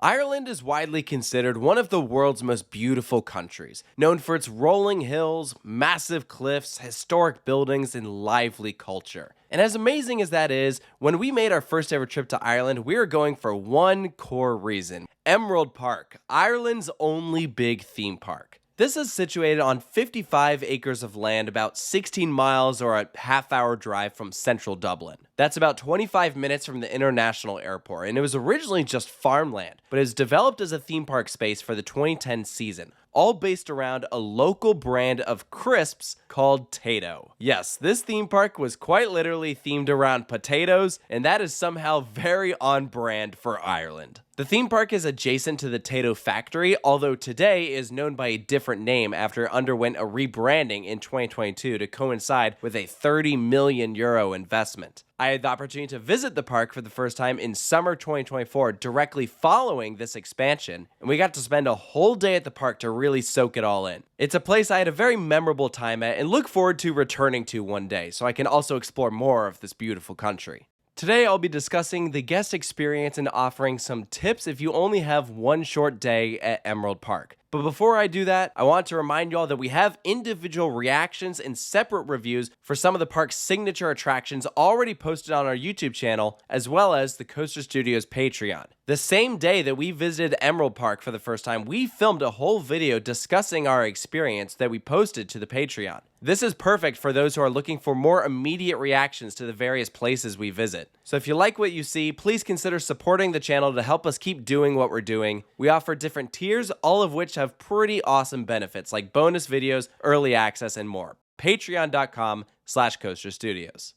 Ireland is widely considered one of the world's most beautiful countries, known for its rolling hills, massive cliffs, historic buildings, and lively culture. And as amazing as that is, when we made our first ever trip to Ireland, we were going for one core reason: Emerald Park, Ireland's only big theme park. This is situated on 55 acres of land, about 16 miles or a half-hour drive from central Dublin. That's about 25 minutes from the international airport, and it was originally just farmland, but is developed as a theme park space for the 2010 season, all based around a local brand of crisps called Tayto. Yes, this theme park was quite literally themed around potatoes, and that is somehow very on brand for Ireland. The theme park is adjacent to the Tayto factory, although today is known by a different name after it underwent a rebranding in 2022 to coincide with a €30 million investment. I had the opportunity to visit the park for the first time in summer 2024, directly following this expansion, and we got to spend a whole day at the park to really soak it all in. It's a place I had a very memorable time at and look forward to returning to one day, so I can also explore more of this beautiful country. Today, I'll be discussing the guest experience and offering some tips if you only have one short day at Emerald Park. But before I do that, I want to remind you all that we have individual reactions and separate reviews for some of the park's signature attractions already posted on our YouTube channel, as well as the Coaster Studios Patreon. The same day that we visited Emerald Park for the first time, we filmed a whole video discussing our experience that we posted to the Patreon. This is perfect for those who are looking for more immediate reactions to the various places we visit. So if you like what you see, please consider supporting the channel to help us keep doing what we're doing. We offer different tiers, all of which have pretty awesome benefits like bonus videos, early access, and more. Patreon.com/coasterstudios.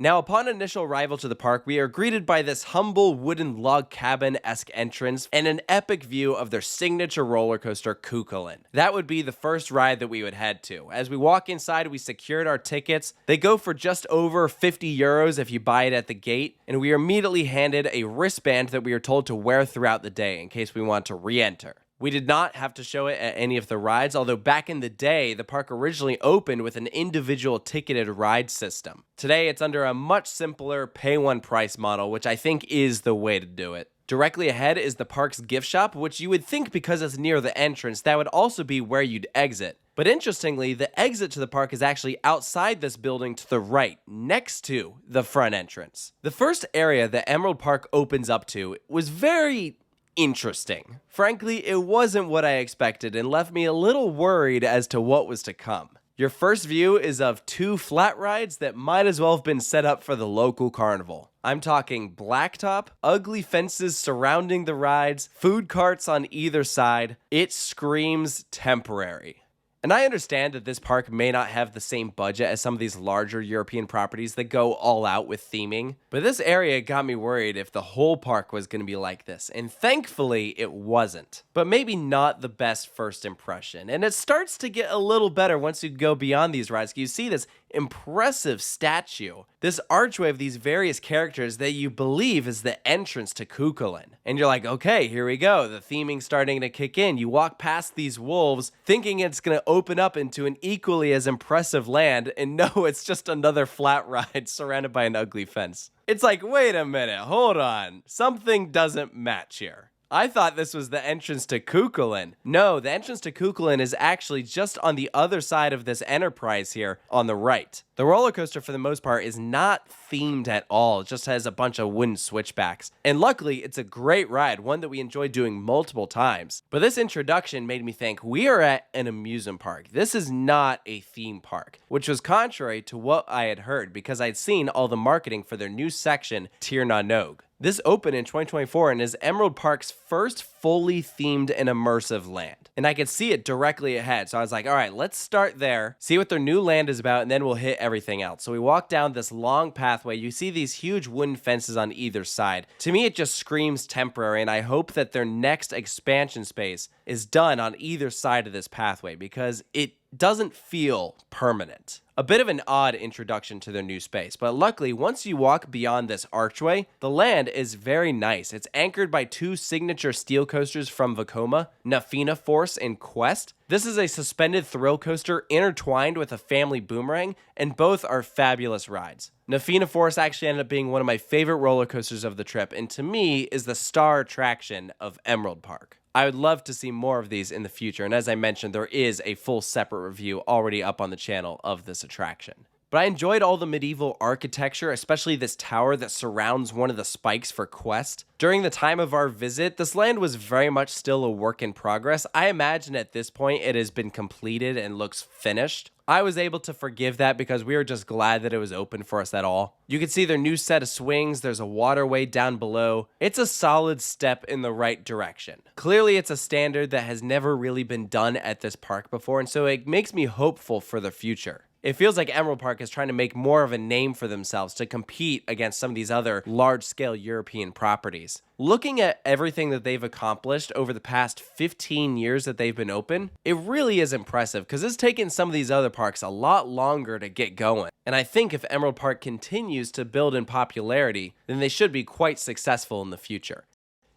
Now, upon initial arrival to the park, we are greeted by this humble wooden log cabin-esque entrance and an epic view of their signature roller coaster, Cuchulainn. That would be the first ride that we would head to. As we walk inside, we secured our tickets. They go for just over €50 if you buy it at the gate, and we are immediately handed a wristband that we are told to wear throughout the day in case we want to re-enter. We did not have to show it at any of the rides, although back in the day, the park originally opened with an individual ticketed ride system. Today, it's under a much simpler pay-one-price model, which I think is the way to do it. Directly ahead is the park's gift shop, which you would think because it's near the entrance, that would also be where you'd exit. But interestingly, the exit to the park is actually outside this building to the right, next to the front entrance. The first area that Emerald Park opens up to was very interesting. Frankly, it wasn't what I expected and left me a little worried as to what was to come. Your first view is of two flat rides that might as well have been set up for the local carnival. I'm talking blacktop, ugly fences surrounding the rides, food carts on either side. It screams temporary. And I understand that this park may not have the same budget as some of these larger European properties that go all out with theming, but this area got me worried if the whole park was going to be like this, and thankfully it wasn't. But maybe not the best first impression, and it starts to get a little better once you go beyond these rides. You see this impressive statue, this archway of these various characters that you believe is the entrance to Cuchulainn. And you're like, okay, here we go, the theming's starting to kick in. You walk past these wolves thinking it's going to open up into an equally as impressive land, and no, it's just another flat ride surrounded by an ugly fence. It's like, wait a minute, hold on, something doesn't match here. I thought this was the entrance to Cuchulainn. No, the entrance to Cuchulainn is actually just on the other side of this enterprise here on the right. The roller coaster, for the most part, is not themed at all. It just has a bunch of wooden switchbacks. And luckily, it's a great ride, one that we enjoyed doing multiple times. But this introduction made me think we are at an amusement park. This is not a theme park, which was contrary to what I had heard because I'd seen all the marketing for their new section, Tir na Nog. This opened in 2024 and is Emerald Park's first fully themed and immersive land. And I could see it directly ahead. So I was like, all right, let's start there, see what their new land is about, and then we'll hit everything else. So we walk down this long pathway. You see these huge wooden fences on either side. To me, it just screams temporary, and I hope that their next expansion space is done on either side of this pathway because it doesn't feel permanent. A bit of an odd introduction to their new space, but luckily, once you walk beyond this archway, the land is very nice. It's anchored by two signature steel coasters from Vekoma, Nafina Force and Quest, This is a suspended thrill coaster intertwined with a family boomerang, and both are fabulous rides. Nafina Force actually ended up being one of my favorite roller coasters of the trip, and to me is the star attraction of Emerald Park. I would love to see more of these in the future, and as I mentioned, there is a full separate review already up on the channel of this attraction. But I enjoyed all the medieval architecture, especially this tower that surrounds one of the spikes for Quest. During the time of our visit, this land was very much still a work in progress. I imagine at this point it has been completed and looks finished. I was able to forgive that because we were just glad that it was open for us at all. You can see their new set of swings, there's a waterway down below. It's a solid step in the right direction. Clearly it's a standard that has never really been done at this park before, and so it makes me hopeful for the future. It feels like Emerald Park is trying to make more of a name for themselves to compete against some of these other large-scale European properties. Looking at everything that they've accomplished over the past 15 years that they've been open, it really is impressive because it's taken some of these other parks a lot longer to get going. And I think if Emerald Park continues to build in popularity, then they should be quite successful in the future.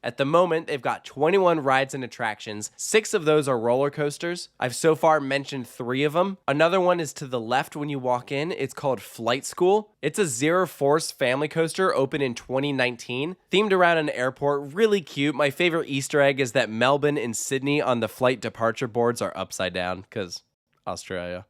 At the moment, they've got 21 rides and attractions. 6 of those are roller coasters. I've so far mentioned 3 of them. Another one is to the left when you walk in. It's called Flight School. It's a Zero Force family coaster opened in 2019, themed around an airport. Really cute. My favorite Easter egg is that Melbourne and Sydney on the flight departure boards are upside down because Australia.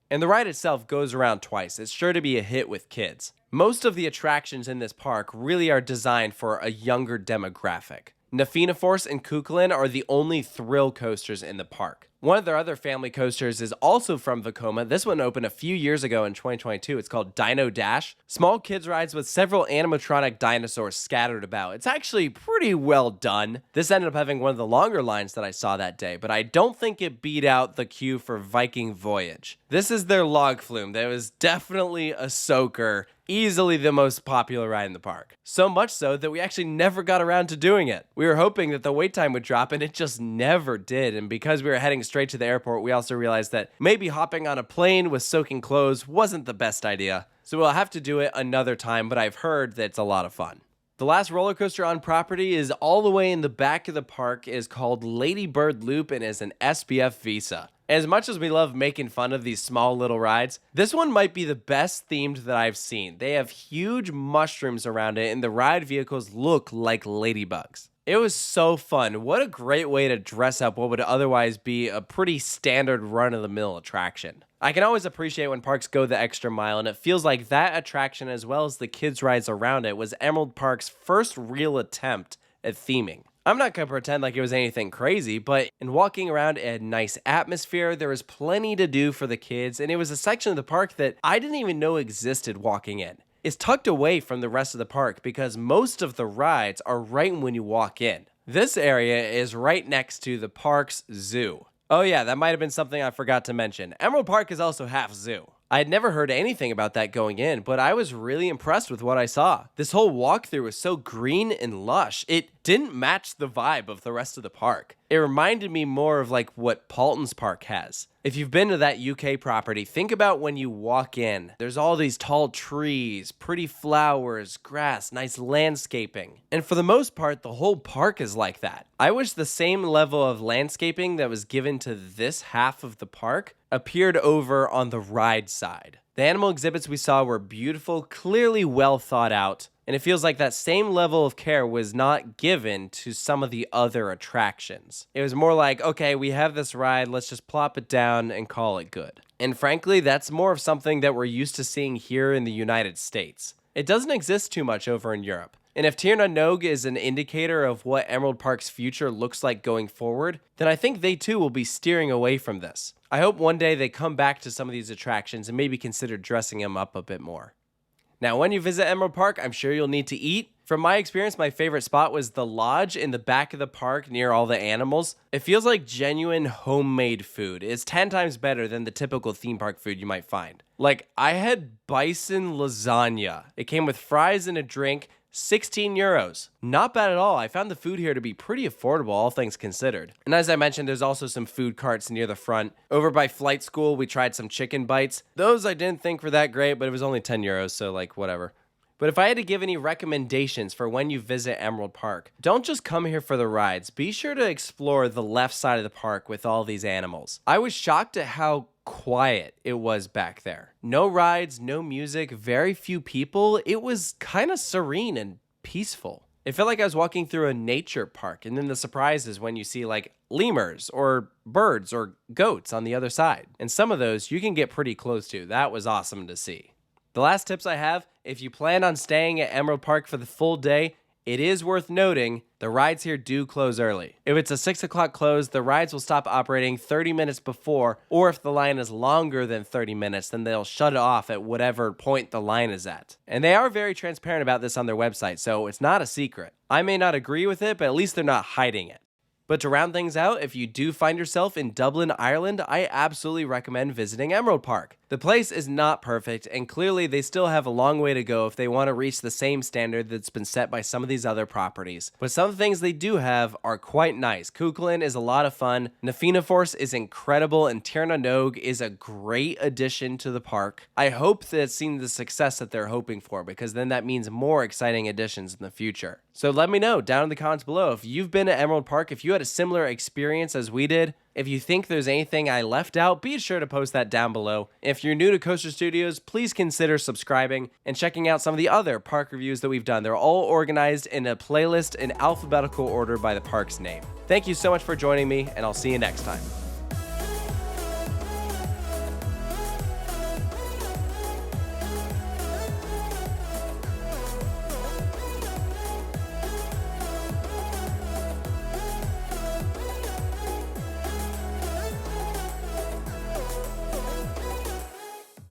And the ride itself goes around twice. It's sure to be a hit with kids. Most of the attractions in this park really are designed for a younger demographic. Nafina Force and Cuchulainn are the only thrill coasters in the park. One of their other family coasters is also from Vekoma. This one opened a few years ago in 2022. It's called Dino Dash. Small kids rides with several animatronic dinosaurs scattered about. It's actually pretty well done. This ended up having one of the longer lines that I saw that day, but I don't think it beat out the queue for Viking Voyage. This is their log flume. That was definitely a soaker. Easily the most popular ride in the park. So much so that we actually never got around to doing it. We were hoping that the wait time would drop and it just never did. And because we were heading straight to the airport, we also realized that maybe hopping on a plane with soaking clothes wasn't the best idea. So we'll have to do it another time, but I've heard that it's a lot of fun. The last roller coaster on property is all the way in the back of the park. It is called Lady Bird Loop and is an SBF Visa. As much as we love making fun of these small little rides, this one might be the best themed that I've seen. They have huge mushrooms around it and the ride vehicles look like ladybugs. It was so fun. What a great way to dress up what would otherwise be a pretty standard run-of-the-mill attraction. I can always appreciate when parks go the extra mile, and it feels like that attraction as well as the kids' rides around it was Emerald Park's first real attempt at theming. I'm not going to pretend like it was anything crazy, but in walking around a nice atmosphere, there was plenty to do for the kids, and it was a section of the park that I didn't even know existed walking in. It's tucked away from the rest of the park because most of the rides are right when you walk in. This area is right next to the park's zoo. Oh yeah, that might have been something I forgot to mention. Emerald Park is also half zoo. I had never heard anything about that going in, but I was really impressed with what I saw. This whole walkthrough was so green and lush. It didn't match the vibe of the rest of the park. It reminded me more of like what Paulton's Park has. If you've been to that UK property, think about when you walk in. There's all these tall trees, pretty flowers, grass, nice landscaping. And for the most part, the whole park is like that. I wish the same level of landscaping that was given to this half of the park appeared over on the ride side. The animal exhibits we saw were beautiful, clearly well thought out, and it feels like that same level of care was not given to some of the other attractions. It was more like, okay, we have this ride, let's just plop it down and call it good. And frankly, that's more of something that we're used to seeing here in the United States. It doesn't exist too much over in Europe. And if Tir na Nog is an indicator of what Emerald Park's future looks like going forward, then I think they too will be steering away from this. I hope one day they come back to some of these attractions and maybe consider dressing them up a bit more. Now, when you visit Emerald Park, I'm sure you'll need to eat. From my experience, my favorite spot was the lodge in the back of the park near all the animals. It feels like genuine homemade food. It's 10 times better than the typical theme park food you might find. Like, I had bison lasagna. It came with fries and a drink. 16 euros. Not bad at all. I found the food here to be pretty affordable, all things considered. And as I mentioned, there's also some food carts near the front. Over by Flight School, we tried some chicken bites. Those I didn't think were that great, but it was only 10 euros, so like whatever. But if I had to give any recommendations for when you visit Emerald Park, don't just come here for the rides. Be sure to explore the left side of the park with all these animals. I was shocked at how quiet it was back there. No rides, no music, very few people. It was kind of serene and peaceful. It felt like I was walking through a nature park, and then the surprise is when you see like lemurs or birds or goats on the other side. And some of those you can get pretty close to. That was awesome to see. The last tips I have, if you plan on staying at Emerald Park for the full day, it is worth noting the rides here do close early. If it's a 6 o'clock close, the rides will stop operating 30 minutes before, or if the line is longer than 30 minutes, then they'll shut it off at whatever point the line is at. And they are very transparent about this on their website, so it's not a secret. I may not agree with it, but at least they're not hiding it. But to round things out, if you do find yourself in Dublin, Ireland, I absolutely recommend visiting Emerald Park. The place is not perfect, and clearly they still have a long way to go if they want to reach the same standard that's been set by some of these other properties. But some of the things they do have are quite nice. Cuchulainn is a lot of fun, Nafina Force is incredible, and Tir na Nog is a great addition to the park. I hope that it's seen the success that they're hoping for, because then that means more exciting additions in the future. So let me know down in the comments below if you've been to Emerald Park, if you had a similar experience as we did. If you think there's anything I left out, be sure to post that down below. If you're new to Coaster Studios, please consider subscribing and checking out some of the other park reviews that we've done. They're all organized in a playlist in alphabetical order by the park's name. Thank you so much for joining me, and I'll see you next time.